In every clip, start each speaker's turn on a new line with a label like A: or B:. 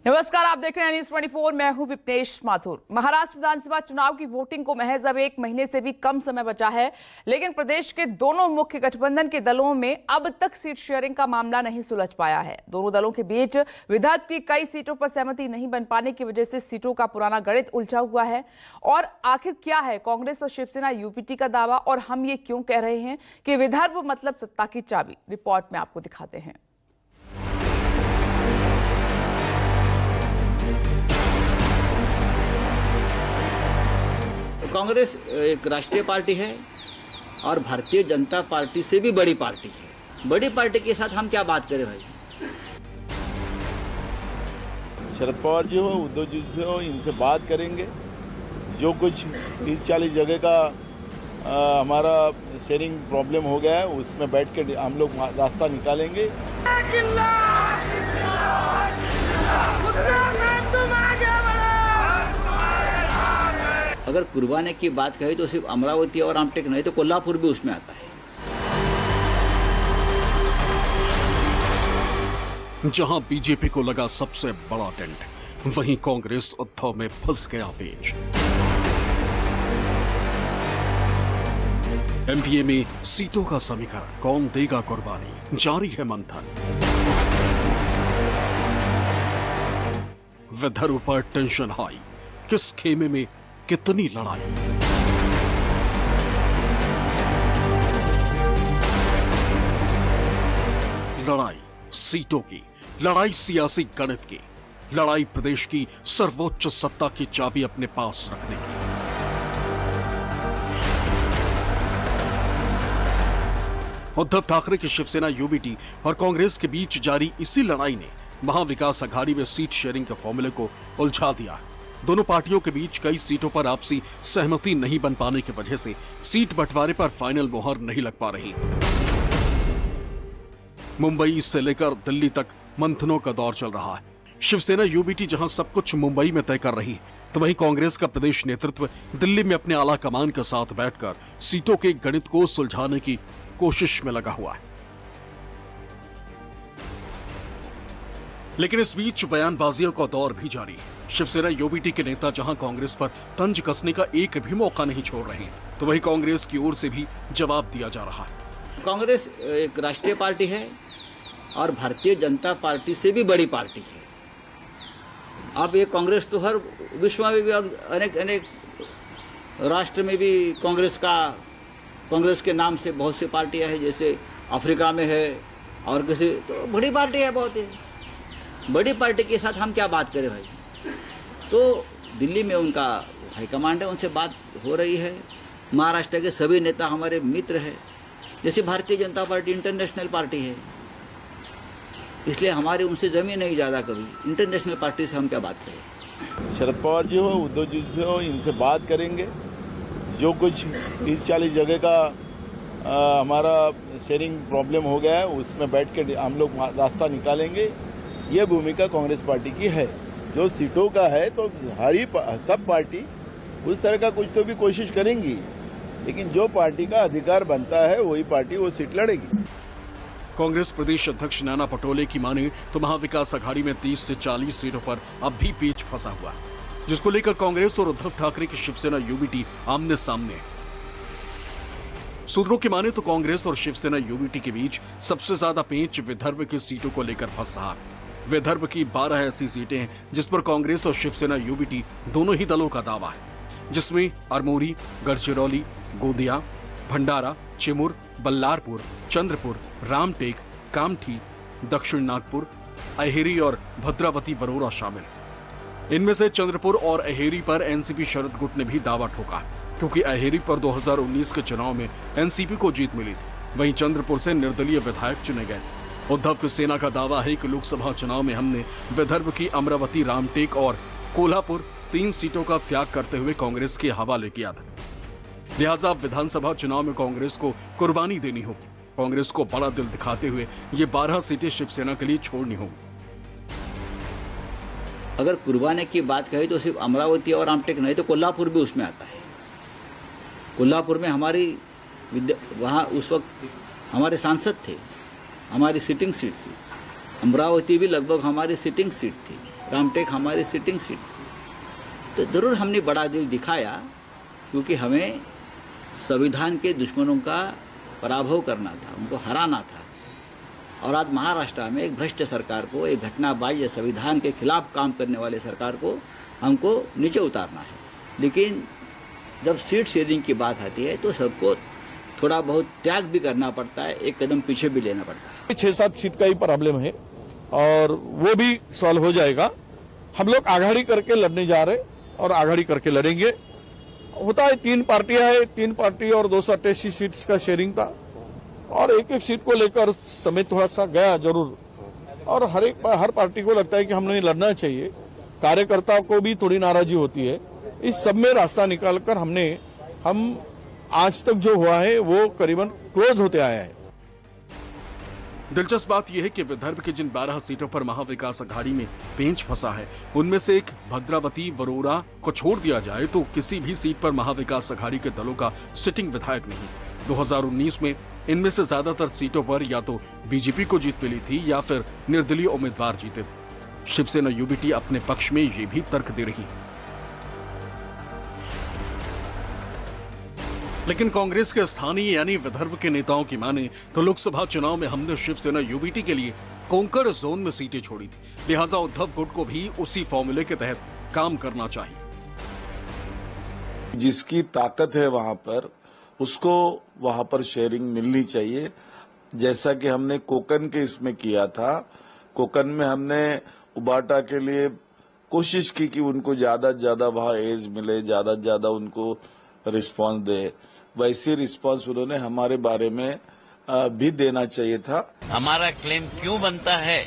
A: नमस्कार, आप देख रहे हैं न्यूज़ 24। मैं हूं विपनेश माथुर। महाराष्ट्र विधानसभा चुनाव की वोटिंग को महज अब एक महीने से भी कम समय बचा है, लेकिन प्रदेश के दोनों मुख्य गठबंधन के दलों में अब तक सीट शेयरिंग का मामला नहीं सुलझ पाया है। दोनों दलों के बीच विदर्भ की कई सीटों पर सहमति नहीं बन पाने की वजह से सीटों का पुराना गणित उलझा हुआ है। और आखिर क्या है कांग्रेस और शिवसेना यूपीटी का दावा, और हम ये क्यों कह रहे हैं कि विदर्भ मतलब सत्ता की चाबी? रिपोर्ट में आपको दिखाते हैं।
B: कांग्रेस एक राष्ट्रीय पार्टी है और भारतीय जनता पार्टी से भी बड़ी पार्टी है। बड़ी पार्टी के साथ हम क्या बात करें भाई?
C: शरद पवार जी हो, उद्धव जी से हो, इनसे बात करेंगे। जो कुछ 30-40 जगह का हमारा शेयरिंग प्रॉब्लम हो गया है, उसमें बैठ के हम लोग रास्ता निकालेंगे।
B: अगर कुर्बानी की बात कहें तो सिर्फ अमरावती और रामटेक नहीं तो कोल्हापुर भी उसमें आता है।
D: जहां बीजेपी को लगा सबसे बड़ा टेंट, वहीं कांग्रेस उद्धव में फंस गया पेच। एमपीए में सीटों का समीकरण, कौन देगा कुर्बानी, जारी है मंथन। विदर्भ पर टेंशन हाई, किस खेमे में कितनी लड़ाई? लड़ाई सीटों की, लड़ाई सियासी गणित की, लड़ाई प्रदेश की सर्वोच्च सत्ता की चाबी अपने पास रखने की। उद्धव ठाकरे की शिवसेना यूबीटी और कांग्रेस के बीच जारी इसी लड़ाई ने महाविकास अघाड़ी में सीट शेयरिंग के फॉर्मूले को उलझा दिया। दोनों पार्टियों के बीच कई सीटों पर आपसी सहमति नहीं बन पाने की वजह से सीट बंटवारे पर फाइनल मोहर नहीं लग पा रही। मुंबई से लेकर दिल्ली तक मंथनों का दौर चल रहा है। शिवसेना यूबीटी जहां सब कुछ मुंबई में तय कर रही है, तो वहीं कांग्रेस का प्रदेश नेतृत्व दिल्ली में अपने आला कमान के साथ बैठकर सीटों के गणित को सुलझाने की कोशिश में लगा हुआ है। लेकिन इस बीच बयानबाजियों का दौर भी जारी है। शिवसेना यूबीटी के नेता जहां कांग्रेस पर तंज कसने का एक भी मौका नहीं छोड़ रहे, तो वहीं कांग्रेस की ओर से भी जवाब दिया जा रहा है।
B: कांग्रेस एक राष्ट्रीय पार्टी है और भारतीय जनता पार्टी से भी बड़ी पार्टी है। अब ये कांग्रेस तो हर विश्व में भी अनेक राष्ट्र में भी कांग्रेस के नाम से बहुत सी पार्टियां हैं, जैसे अफ्रीका में है और किसी, तो बड़ी पार्टी है बहुत है। बड़ी पार्टी के साथ हम क्या बात करें भाई? तो दिल्ली में उनका हाईकमांड है, उनसे बात हो रही है। महाराष्ट्र के सभी नेता हमारे मित्र हैं, जैसे Bharatiya Janata party international party है, इसलिए हमारी उनसे जमीन नहीं ज़्यादा। कभी इंटरनेशनल पार्टी से हम क्या बात करें?
C: शरद पवार जी हो, उद्धव जी से हो, इनसे बात करेंगे। जो कुछ 30-40 जगह का हमारा शेयरिंग प्रॉब्लम हो गया है, उसमें बैठ के हम लोग रास्ता निकालेंगे। ये भूमिका कांग्रेस पार्टी की है। जो सीटों का है तो सब पार्टी उस तरह का कुछ तो भी कोशिश करेंगी, लेकिन जो पार्टी का अधिकार बनता है वही पार्टी वो सीट लड़ेगी।
D: कांग्रेस प्रदेश अध्यक्ष नाना पटोले की माने तो महाविकास अघाड़ी में 30 से 40 सीटों पर अब भी पेच फंसा हुआ है, जिसको लेकर कांग्रेस और उद्धव ठाकरे की शिवसेना यूबीटी आमने सामने है। सूत्रों की माने तो कांग्रेस और शिवसेना यूबीटी के बीच सबसे ज्यादा पेच विदर्भ की सीटों को लेकर फंस रहा है। विदर्भ की 12 ऐसी सीटें हैं जिस पर कांग्रेस और शिवसेना यूबीटी दोनों ही दलों का दावा है, जिसमें अरमोरी, गढ़चिरौली, गोंदिया, भंडारा, चिमूर, बल्लारपुर, चंद्रपुर, रामटेक, कामठी, दक्षिण नागपुर, अहेरी और भद्रावती वरोरा शामिल। इनमें से चंद्रपुर और अहेरी पर एनसीपी शरद गुट ने भी दावा ठोका, क्योंकि अहेरी पर 2019 के चुनाव में एनसीपी को जीत मिली थी। वहीं चंद्रपुर से निर्दलीय विधायक चुने गए। उद्धव की सेना का दावा है कि लोकसभा चुनाव में हमने विदर्भ की अमरावती, रामटेक और कोल्हापुर 3 सीटों का त्याग करते हुए कांग्रेस के हवाले किया था। लिहाजा विधानसभा चुनाव में कांग्रेस को कुर्बानी देनी होगी। कांग्रेस को बड़ा दिल दिखाते हुए ये 12 सीटें शिवसेना के लिए छोड़नी होगी।
B: अगर कुर्बानी की बात कहें तो सिर्फ अमरावती और रामटेक नहीं तो कोल्हापुर भी उसमें आता है। कोल्हापुर में वहाँ उस वक्त हमारे सांसद थे, हमारी सिटिंग सीट थी। अमरावती भी लगभग हमारी सिटिंग सीट थी। रामटेक हमारी सिटिंग सीट, तो जरूर हमने बड़ा दिल दिखाया, क्योंकि हमें संविधान के दुश्मनों का पराभव करना था, उनको हराना था। और आज महाराष्ट्र में एक भ्रष्ट सरकार को, एक घटनाबाज संविधान के खिलाफ काम करने वाले सरकार को हमको नीचे उतारना है। लेकिन जब सीट शेयरिंग की बात आती है तो सबको थोड़ा बहुत त्याग भी करना पड़ता है, एक कदम पीछे भी लेना पड़ता है।
C: 6-7 सीट का ही प्रॉब्लम है और वो भी सॉल्व हो जाएगा। हम लोग आघाड़ी करके लड़ने जा रहे और आघाड़ी करके लड़ेंगे। होता है 3 पार्टियां है, 3 पार्टी और 288 सीट्स का शेयरिंग था और एक सीट को लेकर समय थोड़ा सा गया जरूर। और हर पार्टी को लगता है कि हमने लड़ना चाहिए, कार्यकर्ताओं को भी थोड़ी नाराजगी होती है। इस सब में रास्ता निकालकर हम आज तक जो हुआ है वो करीबन क्लोज होते आया है।
D: दिलचस्प बात यह है कि विदर्भ की जिन 12 सीटों पर महाविकास अघाड़ी में पेंच फंसा है, उनमें से एक भद्रावती वरोरा को छोड़ दिया जाए तो किसी भी सीट पर महाविकास अघाड़ी के दलों का सिटिंग विधायक नहीं। 2019 में इनमें से ज्यादातर सीटों पर या तो बीजेपी को जीत मिली थी या फिर निर्दलीय उम्मीदवार जीते थे। शिवसेना यूबीटी अपने पक्ष में ये भी तर्क दे रही। लेकिन कांग्रेस के स्थानीय यानी विदर्भ के नेताओं की माने तो लोकसभा चुनाव में हमने शिवसेना यूबीटी के लिए कोंकण जोन में सीटें छोड़ी थी, लिहाजा उद्धव गुट को भी उसी फॉर्मूले के तहत काम करना चाहिए।
C: जिसकी ताकत है वहां पर, उसको वहां पर शेयरिंग मिलनी चाहिए। जैसा कि हमने कोकन के इसमें किया था, कोकन में हमने उबाटा के लिए कोशिश की कि उनको ज्यादा से ज्यादा वहां एज मिले, ज्यादा से ज्यादा उनको रिस्पांस दे। वैसे रिस्पांस उन्होंने हमारे बारे में भी देना चाहिए था।
E: हमारा क्लेम क्यों बनता है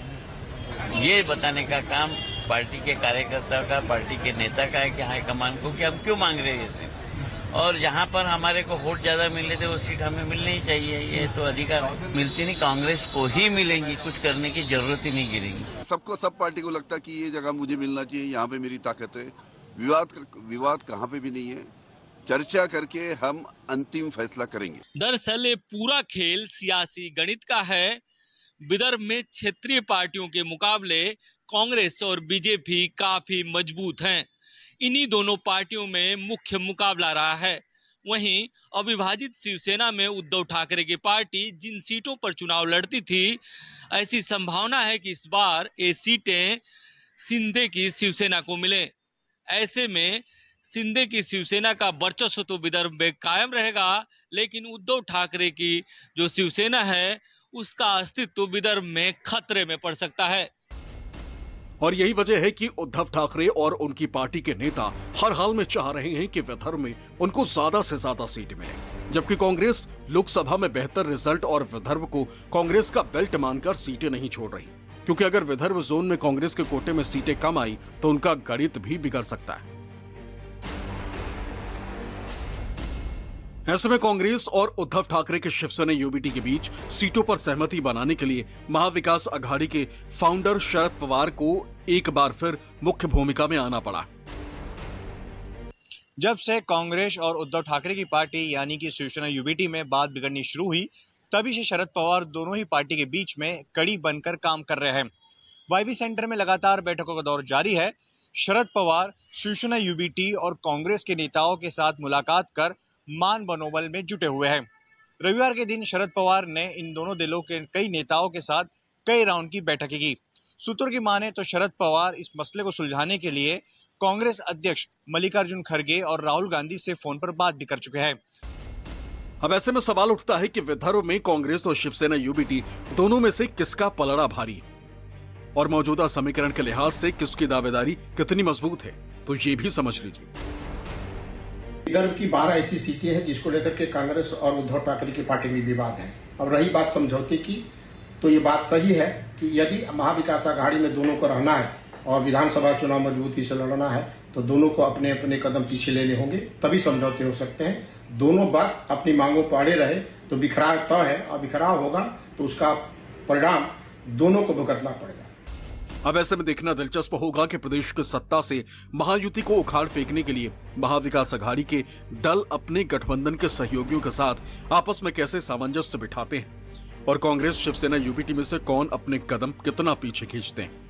E: ये बताने का काम पार्टी के कार्यकर्ता का, पार्टी के नेता का है कि हाईकमान को कि हम क्यों मांग रहे हैं ये सीट, और जहां पर हमारे को वोट ज्यादा मिले थे वो सीट हमें मिलनी ही चाहिए। ये तो अधिकार मिलती नहीं, कांग्रेस को ही मिलेंगी, कुछ करने की जरूरत ही नहीं गिरेगी।
F: सब पार्टी को लगता कि ये जगह मुझे मिलना चाहिए, यहाँ पे मेरी ताकत है। विवाद कहाँ पे भी नहीं है, चर्चा करके हम अंतिम फैसला करेंगे।
G: दरअसल ये पूरा खेल सियासी गणित का है। विदर्भ में क्षेत्रीय पार्टियों के मुकाबले कांग्रेस और बीजेपी काफी मजबूत हैं। इन्हीं दोनों पार्टियों में मुख्य मुकाबला रहा है। वहीं अविभाजित शिवसेना में उद्धव ठाकरे की पार्टी जिन सीटों पर चुनाव लड़ती थी, ऐसी संभावना है कि इस बार ये सीटें शिंदे की शिवसेना को मिले। ऐसे में शिंदे की शिवसेना का वर्चस्व तो विदर्भ में कायम रहेगा, लेकिन उद्धव ठाकरे की जो शिवसेना है उसका अस्तित्व विदर्भ में खतरे में पड़ सकता है।
D: और यही वजह है कि उद्धव ठाकरे और उनकी पार्टी के नेता हर हाल में चाह रहे हैं कि विदर्भ में उनको ज्यादा से ज्यादा सीट मिले, जबकि कांग्रेस लोकसभा में बेहतर रिजल्ट और विदर्भ को कांग्रेस का बेल्ट मानकर सीटें नहीं छोड़ रही, क्योंकि अगर विदर्भ जोन में कांग्रेस के कोटे में सीटें कम आई तो उनका गणित भी बिगड़ सकता है। ऐसे में कांग्रेस और उद्धव ठाकरे के शिवसेना यूबीटी के बीच सीटों पर सहमति बनाने के लिए महाविकास अघाड़ी के फाउंडर शरद पवार को एक बार फिर मुख्य भूमिका में आना पड़ा।
H: जब से कांग्रेस और उद्धव ठाकरे की पार्टी यानी कि शिवसेना यूबीटी में बात बिगड़नी शुरू हुई, तभी से शरद पवार दोनों ही पार्टी के बीच में कड़ी बनकर काम कर रहे हैं। वाईबी सेंटर में लगातार बैठकों का दौर जारी है। शरद पवार शिवसेना यूबीटी और कांग्रेस के नेताओं के साथ मुलाकात कर मान बनोबल में जुटे हुए हैं। रविवार के दिन शरद पवार ने इन दोनों दलों के कई नेताओं के साथ कई राउंड की बैठकें की। सूत्रों की माने तो शरद पवार इस मसले को सुलझाने के लिए कांग्रेस अध्यक्ष मल्लिकार्जुन खड़गे और राहुल गांधी से फोन पर बात भी कर चुके हैं।
D: अब ऐसे में सवाल उठता है कि विदर्भ में कांग्रेस और शिवसेना यूबीटी दोनों में से किसका पलड़ा भारी और मौजूदा समीकरण के लिहाज से किसकी दावेदारी कितनी मजबूत है, तो ये भी समझ लीजिए।
I: विदर्भ की 12 ऐसी सीटें हैं जिसको लेकर के कांग्रेस और उद्धव ठाकरे की पार्टी में विवाद है। अब रही बात समझौते की, तो ये बात सही है कि यदि महाविकास अघाड़ी में दोनों को रहना है और विधानसभा चुनाव मजबूती से लड़ना है तो दोनों को अपने अपने कदम पीछे लेने होंगे, तभी समझौते हो सकते हैं। दोनों बात अपनी मांगों पर अड़े रहे तो बिखराव तय है, और बिखराव होगा तो उसका परिणाम दोनों को भुगतना पड़ेगा।
D: अब ऐसे में देखना दिलचस्प होगा कि प्रदेश की सत्ता से महायुति को उखाड़ फेंकने के लिए महाविकास अघाड़ी के दल अपने गठबंधन के सहयोगियों के साथ आपस में कैसे सामंजस्य बिठाते हैं और कांग्रेस शिवसेना यूबीटी में से कौन अपने कदम कितना पीछे खींचते हैं।